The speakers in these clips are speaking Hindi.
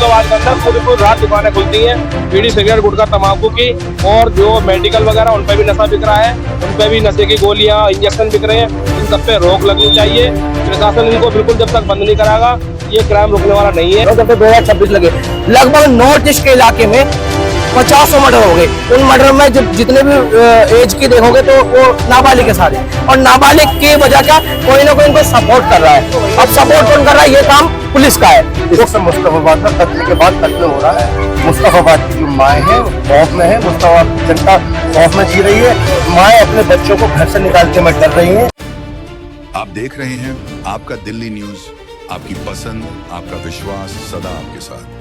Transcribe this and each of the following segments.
मुस्तफाबाद के अंदर पूरी रात दुकानें खुलती हैं, बीड़ी सिगरेट गुटखा तम्बाकू की, और जो मेडिकल वगैरह उन पर भी नशा बिक रहा है, उन पर भी नशे की गोलियां इंजेक्शन बिक रहे हैं। इन सब पे रोक लगनी चाहिए। प्रशासन इनको बिल्कुल जब तक बंद नहीं कराएगा ये क्राइम रुकने वाला नहीं है। जब 2026 लगे लगभग नॉर्थ ईस्ट के इलाके में 50 मर्डर हो गए। उन मर्डर में जितने भी एज की देखोगे तो वो नाबालिग के सारे, और नाबालिग की वजह क्या, कोई ना कोई इनको सपोर्ट कर रहा है। अब सपोर्ट कौन कर रहा है, ये काम पुलिस का है। मुस्तफाबाद में कत्ल के बाद कत्ल हो रहा है। मुस्तफाबाद की जो माए है खौफ में है, मुस्तफाबाद जनता खौफ में जी रही है। माए अपने बच्चों को घर से निकालते में डर रही है। आप देख रहे हैं आपका दिल्ली न्यूज, आपकी पसंद, आपका विश्वास सदा आपके साथ।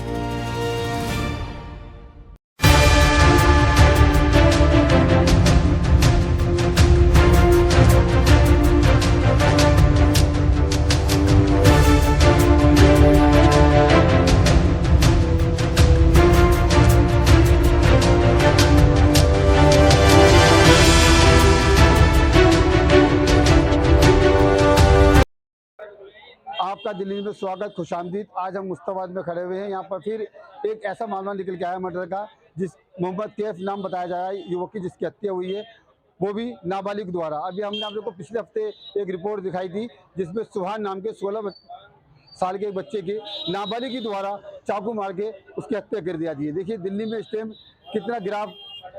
आपका दिल्ली में स्वागत, खुशामदीद। आज हम मुस्तफाबाद में खड़े हुए हैं। यहाँ पर फिर एक ऐसा मामला निकल के आया मर्डर का, जिस मोहम्मद कैफ नाम बताया जा रहा है युवक की, जिसकी हत्या हुई है, वो भी नाबालिग द्वारा। अभी हमने आप लोग को पिछले हफ्ते एक रिपोर्ट दिखाई थी जिसमें सुहान नाम के 16 साल के एक बच्चे के नाबालिग के द्वारा चाकू मार के उसकी हत्या कर दिया दी है। देखिए दिल्ली में इस टाइम कितना गिराव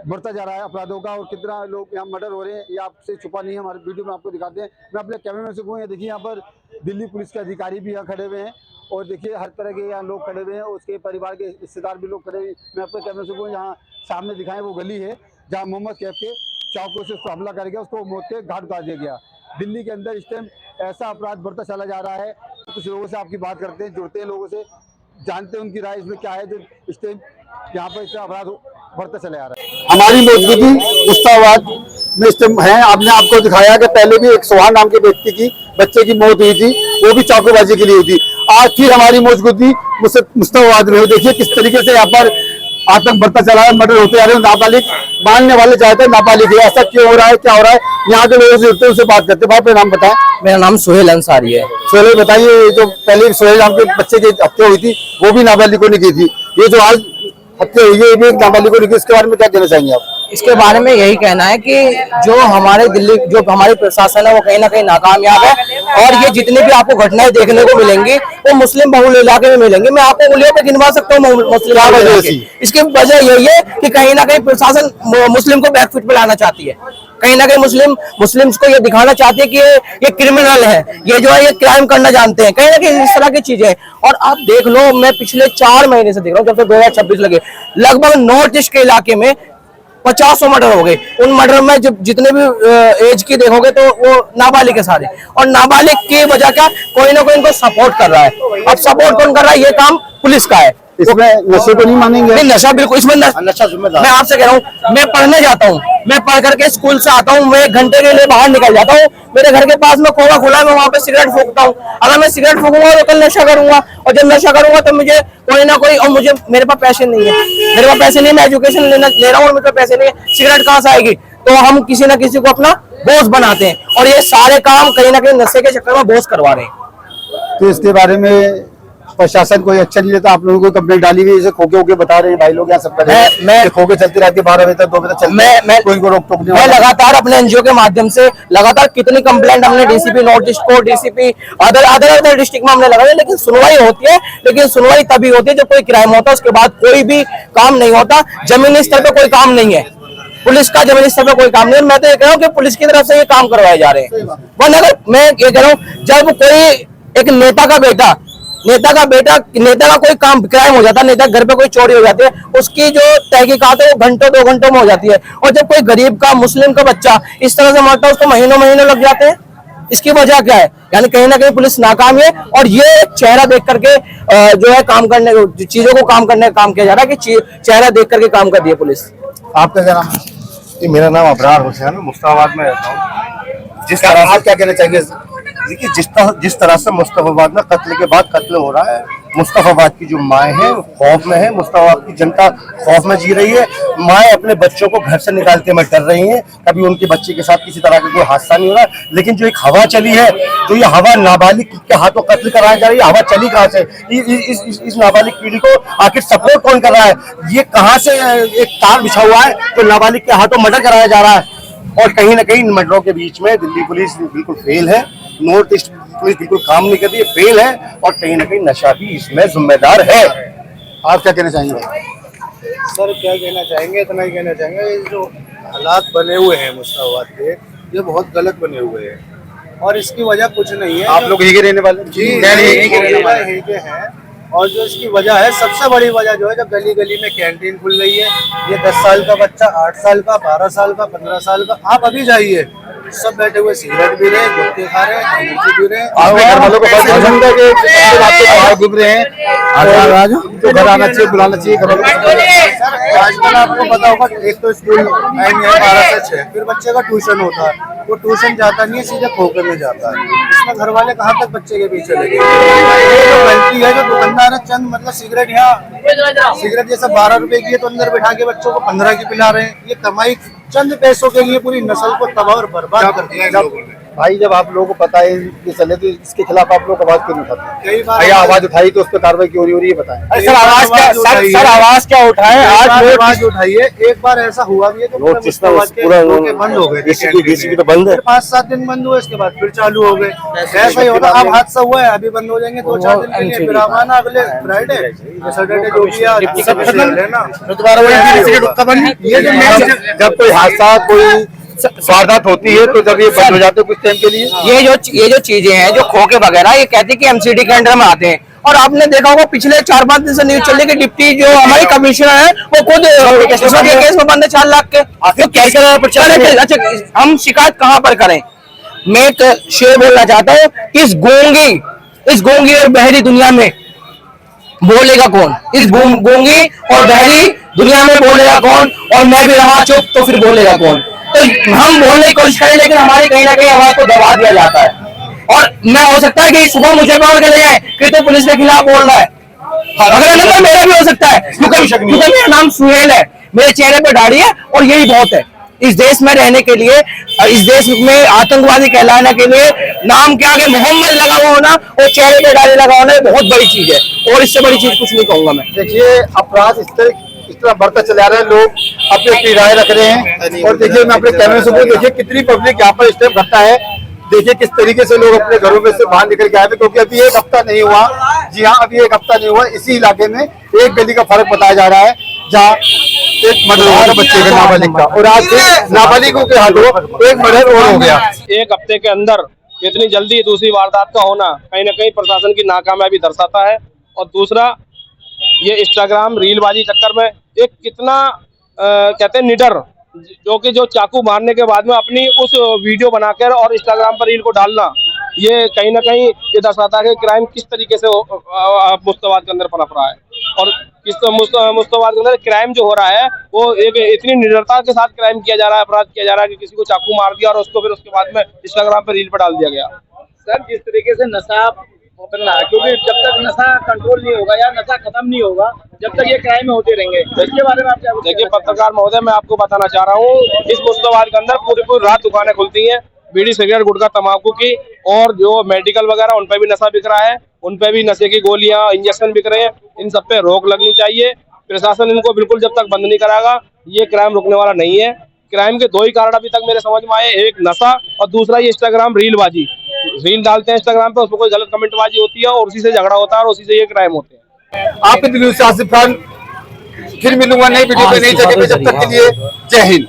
बढ़ता जा रहा है अपराधों का, और कितना लोग यहाँ मर्डर हो रहे हैं, ये आपसे छुपा नहीं है। हमारे वीडियो में आपको दिखाते हैं। मैं अपने कैमरे से कहूँ, देखिए यहाँ पर दिल्ली पुलिस के अधिकारी भी यहाँ खड़े हुए हैं, और देखिए हर तरह के यहाँ लोग खड़े हुए हैं, उसके परिवार के रिश्तेदार भी लोग खड़े हुए हैं। मैं अपने कैमरे से कहूँ, यहाँ सामने दिखाएं वो गली है जहाँ मोहम्मद कैफ के चाकू से उसको हमला कर गया, उसको मौत के घाट उतार दिया गया। दिल्ली के अंदर इस टाइम ऐसा अपराध बढ़ता चला जा रहा है। कुछ लोगों से आपकी बात करते हैं, जुड़ते हैं लोगों से, जानते हैं उनकी राय इसमें क्या है जो इस टाइम यहाँ पर इसका अपराध बढ़ता चला जा रहा है। हमारी मौजूदगी मुस्तफाबाद में इस टाइम है। आपने आपको दिखाया कि पहले भी एक सुहान नाम के व्यक्ति की बच्चे की मौत हुई थी, वो भी चाकूबाजी के लिए हुई थी। आज फिर हमारी मौजूदगी मुस्तफाबाद में हो। देखिए किस तरीके से यहाँ पर आतंक बढ़ता चला है, मर्डर होते जा रहे हैं। नाबालिग मानने वाले चाहते हैं नाबालिग है, ऐसा क्यों हो रहा है, क्या हो रहा है? यहाँ के लोगों से जुड़ते हैं, उनसे बात करते हैं। भाई अपना नाम बताएं। मेरा नाम सोहेल अंसारी है। सोहेल बताइए, जो पहले सोहेल नाम के बच्चे की हत्या हुई थी वो भी नाबालिगों ने की थी, ये जो आज हत्या हुई है ये भी नाबालिगों ने की, इसके बारे में क्या कहना चाहेंगे आप? इसके बारे में यही कहना है कि जो हमारे दिल्ली जो हमारी प्रशासन है वो कहीं ना कहीं नाकामयाब है, और ये जितनी भी आपको घटनाएं देखने को मिलेंगी वो मुस्लिम बहुल इलाके में मिलेंगी। मैं आपको उंगलियों पे गिनवा सकता हूँ मुस्लिम बहुल इलाके। इसकी वजह यही है कि कहीं ना कहीं प्रशासन मुस्लिम को बैकफुट पे लाना चाहती है। कहीं ना कहीं मुस्लिम्स को ये दिखाना चाहती है कि ये क्रिमिनल है, ये जो है ये क्राइम करना जानते हैं, कहीं ना कहीं इस तरह की चीजें। और आप देख लो, मैं पिछले 4 महीने से देख रहा हूँ, जब से 2026 लगे लगभग नॉर्थ ईस्ट के इलाके में 50 मर्डर हो गए। उन मर्डर में जितने भी एज की देखोगे तो वो नाबालिग के सारे, और नाबालिग की वजह क्या, कोई ना कोई इनको सपोर्ट कर रहा है। अब सपोर्ट कौन कर रहा है, ये काम पुलिस का है। इसमें नशे को नहीं मानेंगे? नहीं, नशा बिल्कुल इसमें नशा जिम्मेदार। मैं आपसे कह रहा हूँ, मैं पढ़ने जाता हूँ, मैं पढ़ करके स्कूल से आता हूँ, मैं 1 घंटे के लिए बाहर निकल जाता हूँ, मेरे घर के पास में खोखा खुला है, मैं वहाँ पे सिगरेट फूकता हूँ। अगर मैं सिगरेट फूकूंगा तो कल नशा करूंगा, और जब नशा करूंगा तो मुझे कोई ना कोई, और मेरे पास पैसे नहीं है, मेरे पास पैसे नहीं, मैं एजुकेशन ले रहा हूँ और मेरे पास पैसे नहीं है, सिगरेट कहाँ से आएगी? तो हम किसी ना किसी को अपना बॉस बनाते हैं, और ये सारे काम कहीं ना कहीं नशे के चक्कर में बॉस करवा रहे हैं। तो इसके बारे में प्रशासन कोई अच्छा नहीं लेता? आप लोगों को कंप्लेंट डाली हुई है, खोके होके बता रहे हैं भाई लोग यहाँ सब कर रहे हैं, मैं खोके चलती रहती है 12 बजे तक, 2 बजे तक चलती है, कोई को रोक टोक नहीं। मैं लगातार अपने एनजीओ के माध्यम से लगातार कितनी कंप्लेंट हमने डीसीपी नॉर्थ ईस्ट को, डीसीपी अदर डिस्ट्रिक्ट में हमने लगाई, लेकिन सुनवाई होती है। लेकिन सुनवाई तभी होती है जब कोई क्राइम होता है, उसके बाद कोई भी काम नहीं होता। जमीनी स्तर पे कोई काम नहीं है, पुलिस का जमीनी स्तर पे कोई काम नहीं है। मैं तो ये कह रहा हूँ कि पुलिस की तरफ से ये काम करवाए जा रहे हैं। वरना अगर मैं ये कह रहा हूँ, जब कोई एक नेता का कोई काम क्राइम हो जाता है, नेता घर पे कोई चोरी हो जाती है, उसकी जो तहकीकात है वो घंटों 2 घंटों में हो जाती है। और जब कोई गरीब का, मुस्लिम का बच्चा इस तरह से मरता है, उसको महीनों लग जाते हैं। इसकी वजह क्या है? यानी कहीं ना कहीं पुलिस नाकाम है, और ये चेहरा देख करके जो है काम करने, चीजों को काम करने का काम किया जा रहा है कि चेहरा देख करके काम कर दिया पुलिस। आपका क्या नाम है? मेरा नाम अबरार हुसैन है, मुस्तफाबाद में रहता हूँ। जिस तरह आप क्या कहना चाहिए? देखिए जिस तरह से मुस्तफाबाद में कत्ल के बाद कत्ल हो रहा है, मुस्तफाबाद की जो माएँ हैं खौफ में है, मुस्तफाबाद की जनता खौफ में जी रही है। माएँ अपने बच्चों को घर से निकालते में डर रही हैं, कभी उनके बच्चे के साथ किसी तरह का कोई हादसा नहीं हो रहा। लेकिन जो एक हवा चली है, जो ये हवा नाबालिग के हाथों कत्ल कराया जा रही है, हवा चली कहाँ से? इस नाबालिग पीढ़ी को आखिर सपोर्ट कौन कर रहा है? ये कहाँ से एक तार बिछा हुआ है तो नाबालिग के हाथों मर्डर कराया जा रहा है? और कहीं ना कहीं इन मर्डरों के बीच में दिल्ली पुलिस बिल्कुल फेल है, नॉर्थ ईस्ट पुलिस बिल्कुल काम नहीं कर रही है, फेल है, और कहीं ना कहीं नशा भी इसमें जिम्मेदार है। आप क्या कहना चाहेंगे? सर क्या कहना चाहेंगे, इतना ही कहना चाहेंगे, ये जो हालात बने हुए हैं मुस्ताबाद के, ये बहुत गलत बने हुए हैं और इसकी वजह कुछ नहीं है। आप लोग यही के रहने वाले? जी यही के हैं। और जो इसकी वजह है, सबसे बड़ी वजह जो है, जब गली गली में कैंटीन खुल रही है, ये 10 साल का बच्चा, 8 साल का, 12 साल का, 15 साल का, आप अभी जाइए, सब बैठे हुए सिगरेट पी रहे हैं, गुटखे खा रहे हैं, एनर्जी पी रहे हैं। आपके घर वालों को पसंद है कि आपके बाहर घूम रहे हैं, तो घर आना चाहिए, बुलाना चाहिए घर वालों को? आजकल आपको पता होगा, एक तो स्कूल टाइम है 12 से 6, फिर बच्चे का ट्यूशन होता है, वो ट्यूशन जाता नहीं है, सीधे खोखे में जाता है। इसमें घर वाले कहाँ तक बच्चे के पीछे लगे? ये जो गलती है, जो दुकानदार है, चंद मतलब सिगरेट, यहाँ सिगरेट जैसे 12 रुपए की है तो अंदर बैठा के बच्चों को 15 की पिला रहे हैं। ये कमाई चंद पैसों के लिए पूरी नस्ल को तबाह और बर्बाद कर दिया है। भाई जब आप लोगों को पता है ये चले, तो इसके खिलाफ आप लोग आवाज क्यों नहीं उठाते? कई बार आवाज उठाई तो उस पर कार्रवाई क्यों हो रही है, बताएं। सर आवाज क्या उठाए? आज आवाज उठाइए। एक बार ऐसा हुआ भी है कि पूरा बंद हो गए, तो बंद है, 5-7 दिन बंद हुए, इसके बाद फिर चालू हो गए। ऐसा ही होता, अब हादसा हुआ है, अभी बंद हो जाएंगे 2-4 दिन के लिए, फिर आना अगले फ्राइडे, सैटरडे जो भी है ना, जब कोई हादसा, कोई वारदात होती है, तो जब ये बंद हो जाते हैं कुछ टाइम के लिए। ये जो चीजें हैं, जो खोखे वगैरह, ये कहते हैं कि एमसीडी के अंडर में आते हैं। और आपने देखा होगा पिछले 4-5 दिन से न्यूज चल रही है कि डिप्टी जो हमारी कमिश्नर है, वो खुद केस में बंद है 4 लाख के। तो क्या अच्छा, हम शिकायत कहाँ पर करें? मैं एक शेर बोलना चाहता हूँ, इस गूंगी और बहरी दुनिया में बोलेगा कौन? इस गूंगी और बहरी दुनिया में बोलेगा कौन? और मैं भी रहा चुप तो फिर बोलेगा कौन? तो हम बोलने की कोशिश करें, लेकिन हमारी कहीं ना कहीं आवाज को दबा दिया जाता है। और मैं हो सकता है कि सुबह मुझे पकड़ के ले जाए कि तो पुलिस के खिलाफ बोल रहा है, अगर नंबर मेरा भी हो सकता है, क्योंकि मेरा नाम सुहेल है, मेरे चेहरे पे दाढ़ी है, और यही बहुत है इस देश में रहने के लिए। इस देश में आतंकवादी कहलाने के लिए नाम के आगे मोहम्मद लगा हुआ होना और चेहरे पे दाढ़ी लगा होना बहुत बड़ी चीज है, और इससे बड़ी चीज कुछ नहीं कहूंगा मैं। देखिए अपराध इस तरह बढ़ता चला रहा है, लोग अपनी राय रख रहे हैं। और देखिए मैं अपने कैमरे से बोल, देखिए कितनी पब्लिक यहाँ पर स्टेप करता है, देखिए किस तरीके से लोग अपने घरों में से बाहर निकल के आए थे, क्योंकि अभी 1 हफ्ता नहीं हुआ। जी हाँ, अभी 1 हफ्ता नहीं हुआ, इसी इलाके में एक गली का फर्क बताया जा रहा है, जहाँ एक मर्डर हुआ था बच्चे का, नाबालिग का, और आज से नाबालिगों के हाथों एक मर्डर और हो गया। 1 हफ्ते के अंदर इतनी जल्दी दूसरी वारदात का होना कहीं ना कहीं प्रशासन की नाकामयाबी दर्शाता है। और दूसरा, ये इंस्टाग्राम रीलबाजी चक्कर में एक कितना कहते हैं निडर, जो चाकू मारने के बाद में अपनी उस वीडियो बनाकर और इंस्टाग्राम पर रील को डालना, ये कहीं ना कहीं ये दर्शाता है कि क्राइम किस तरीके से मुस्ताबाद के अंदर पनप रहा है। और इस मुस्ताबाद के अंदर क्राइम जो हो रहा है, वो एक इतनी निडरता के साथ क्राइम किया जा रहा है, अपराध किया जा रहा है कि किसी को चाकू मार दिया और उसको फिर उसके बाद में इंस्टाग्राम पर रील पर डाल दिया गया। सर जिस तरीके से नशा पकड़ना है, क्योंकि जब तक नशा कंट्रोल नहीं होगा या नशा खत्म नहीं होगा, जब तक ये क्राइम होते रहेंगे। इसके बारे में आप क्या? देखिए पत्रकार महोदय, मैं आपको बताना चाह रहा हूँ, इस मुस्ताबाद के अंदर पूरी रात दुकानें खुलती हैं, बीड़ी, सिगरेट, गुटखा, तंबाकू की, और जो मेडिकल वगैरह उन पर भी नशा बिक रहा है, उन पर भी नशे की गोलियां, इंजेक्शन बिक रहे हैं। इन सब पे रोक लगनी चाहिए। प्रशासन इनको बिल्कुल जब तक बंद नहीं कराएगा, ये क्राइम रुकने वाला नहीं है। क्राइम के 2 ही कारण अभी तक मेरे समझ में आए, एक नशा और दूसरा ये इंस्टाग्राम रीलबाजी। रील डालते हैं इंस्टाग्राम पे, उसमें कोई गलत कमेंटबाजी होती है और उसी से झगड़ा होता है और उसी से ये क्राइम होते हैं। आपके दिल से आसिफ खान, फिर मिलूंगा नई वीडियो पे नई जगह पे, जब तक के लिए जय हिंद।